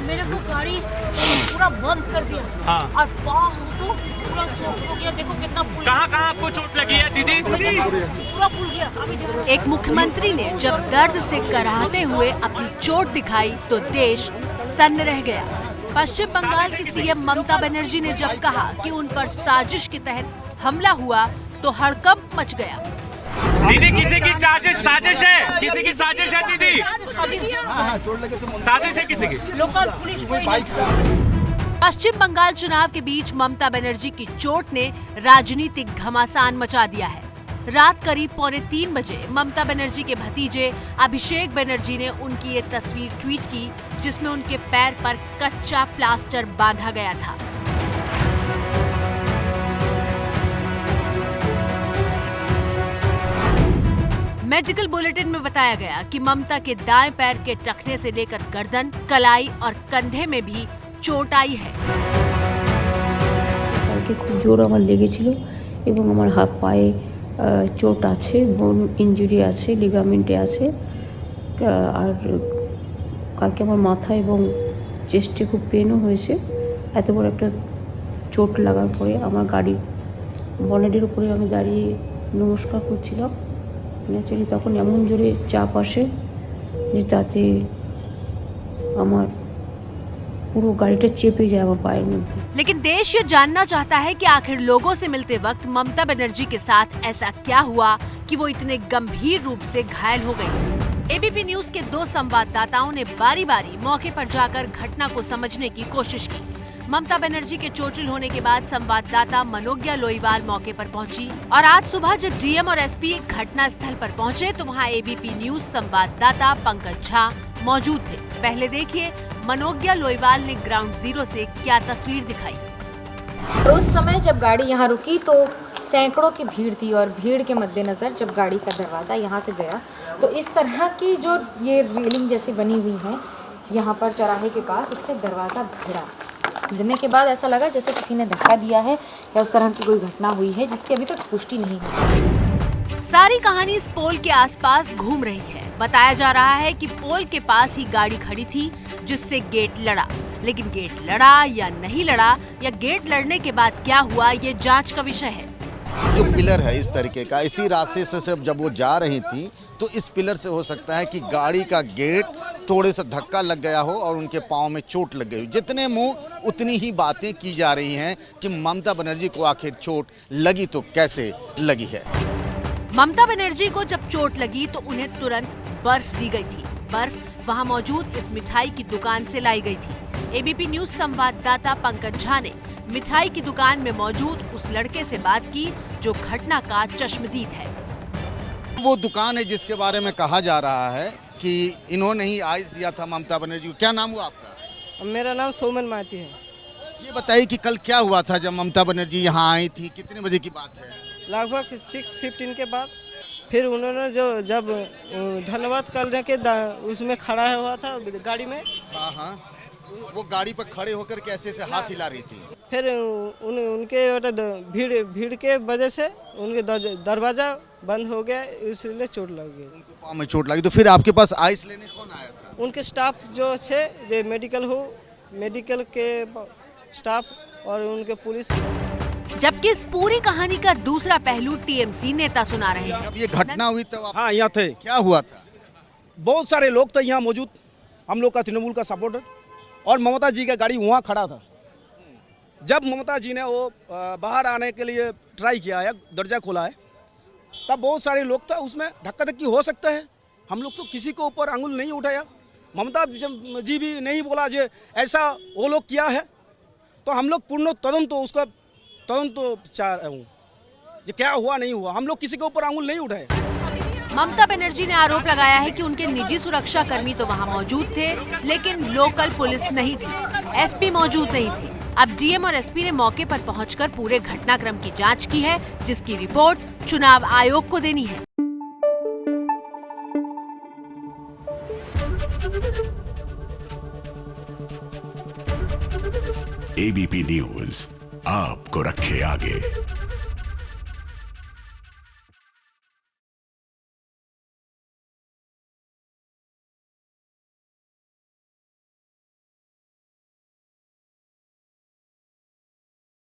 मेरे को गाड़ी पूरा बंद कर दिया। हाँ। और पाँव को पूरा चोट हो गया। देखो कितना कहाँ कहाँ आपको चोट लगी है दीदी? पूरा फूल गया। अभी जा रहा है। एक मुख्यमंत्री ने जब दर्द से कराहते हुए अपनी चोट दिखाई तो देश सन्न रह गया। पश्चिम बंगाल की सीएम ममता बनर्जी ने जब कहा कि उन पर साजिश के तहत हमला हुआ तो हड़कंप मच गया। दीदी किसी की साजिश है, किसी की साजिश है दीदी, साजिश है किसी की। लोकल पुलिस कोई नहीं था। पश्चिम बंगाल चुनाव के बीच ममता बनर्जी की चोट ने राजनीतिक घमासान मचा दिया है। रात करीब 2:45 बजे ममता बनर्जी के भतीजे अभिषेक बनर्जी ने उनकी ये तस्वीर ट्वीट की जिसमें उनके पैर पर कच्चा प्लास्टर बांधा गया था। मेडिकल बुलेटिन में बताया गया कि ममता के दाएं पैर के टखने से लेकर गर्दन, कलाई और कंधे में भी चोट आई है। কালকে খুব জোর আমার লেগেছিল এবং আমার হাত পায়ে চোট আছে, বোন ইনজুরি আছে, লিগামেন্টে আছে। আর কালকে আমার মাথা এবং চেস্টে খুব পেনও হয়েছে। এত বড় একটা চোট লাগার পরে আমার গাড়ির বনেটের উপরে আমি দাঁড়িয়ে নমস্কার করছিলাম। ন্যাচারালি তখন এমন জোরে চাপ আসে যে তাতে আমার पूरा गाड़ीটা চেপে যায় আমার পায়ের মধ্যে। लेकिन देश ये जानना चाहता है कि आखिर लोगों से मिलते वक्त ममता बनर्जी के साथ ऐसा क्या हुआ कि वो इतने गंभीर रूप से घायल हो गई। एबीपी न्यूज के 2 संवाददाताओं ने बारी-बारी मौके पर जाकर घटना को समझने की कोशिश की। ममता बनर्जी के चोटिल होने के बाद संवाददाता मनोज्ञा लोईवाल मौके पर पहुंची और आज सुबह जब डीएम और एसपी घटना स्थल पर पहुंचे तो वहां एबीपी न्यूज संवाददाता पंकज झा मौजूद थे। पहले देखिए मनोज्ञा लोईवाल ने ग्राउंड जीरो से क्या तस्वीर दिखाई। और उस समय जब गाड़ी यहाँ रुकी तो सैकड़ों की भीड़ थी और भीड़ के मद्देनजर जब गाड़ी का दरवाज़ा यहाँ से गया तो इस तरह की जो ये रेलिंग जैसी बनी हुई है यहाँ पर चौराहे के पास, इससे दरवाज़ा भिड़ा। गिरने के बाद ऐसा लगा जैसे किसी ने धक्का दिया है या उस तरह की कोई घटना हुई है जिसकी अभी तक पुष्टि नहीं हुई। सारी कहानी इस पोल के आसपास घूम रही है। बताया जा रहा है कि पोल के पास ही गाड़ी खड़ी थी जिससे गेट लड़ा, लेकिन गेट लड़ा या नहीं लड़ा या गेट लड़ने के बाद क्या हुआ ये जांच का विषय है। जो पिलर है इस तरीके का, इसी रास्ते से जब वो जा रही थी तो इस पिलर से हो सकता है कि गाड़ी का गेट थोड़े सा धक्का लग गया हो और उनके पाँव में चोट लग गई हो। जितने मुंह उतनी ही बातें की जा रही हैं कि ममता बनर्जी को आखिर चोट लगी तो कैसे लगी है। ममता बनर्जी को जब चोट लगी तो उन्हें तुरंत बर्फ दी गई थी। बर्फ वहां मौजूद इस मिठाई की दुकान से लाई गई थी। एबीपी न्यूज संवाददाता पंकज झा ने मिठाई की दुकान में मौजूद उस लड़के से बात की जो घटना का चश्मदीद है। वो दुकान है जिसके बारे में कहा जा रहा है कि इन्होंने ही आइस दिया था ममता बनर्जी को। क्या नाम हुआ आपका? मेरा नाम सोमन माती है। ये बताइए कि कल क्या हुआ था जब ममता बनर्जी यहाँ आई थी, कितने बजे की बात है? लगभग 6:15 के बाद फिर उन्होंने जब धन्यवाद करने के उसमें खड़ा हुआ था गाड़ी में। हाँ हाँ, वो गाड़ी पर खड़े होकर कैसे से हाथ हिला रही थी। फिर उनके भीड़ के वजह से उनके दरवाजा बंद हो गया, इसलिए चोट लग गई। उनको पाँव में चोट लगी। तो फिर आपके पास आइस लेने कौन आया था? उनके स्टाफ जो थे मेडिकल के स्टाफ और उनके पुलिस। जबकि इस पूरी कहानी का दूसरा पहलू टीएमसी नेता सुना रहे हैं। जब ये घटना हुई तब आप हाँ यहाँ थे। क्या हुआ था? बहुत सारे लोग थे यहाँ मौजूद, हम लोग का तृणमूल का सपोर्टर, और ममता जी का गाड़ी वहाँ खड़ा था। जब ममता जी ने वो बाहर आने के लिए ट्राई किया है, दरजा खोला है, तब बहुत सारे लोग थे उसमें, धक्का धक्की हो सकता है। हम लोग तो किसी को ऊपर आंगुल नहीं उठाया। ममता जी भी नहीं बोला जे ऐसा वो लोग किया है, तो हम लोग पूर्ण तुरंत तो उसका चाह रहा हूँ जो क्या हुआ नहीं हुआ, हम लोग किसी के ऊपर आंगुल नहीं उठाए। ममता बनर्जी ने आरोप लगाया है कि उनके निजी सुरक्षा कर्मी तो वहां मौजूद थे, लेकिन लोकल पुलिस नहीं थी, एसपी मौजूद नहीं थे। अब डीएम और एसपी ने मौके पर पहुंचकर पूरे घटनाक्रम की जांच की है, जिसकी रिपोर्ट चुनाव आयोग को देनी है। एबीपी न्यूज आपको रखे आगे।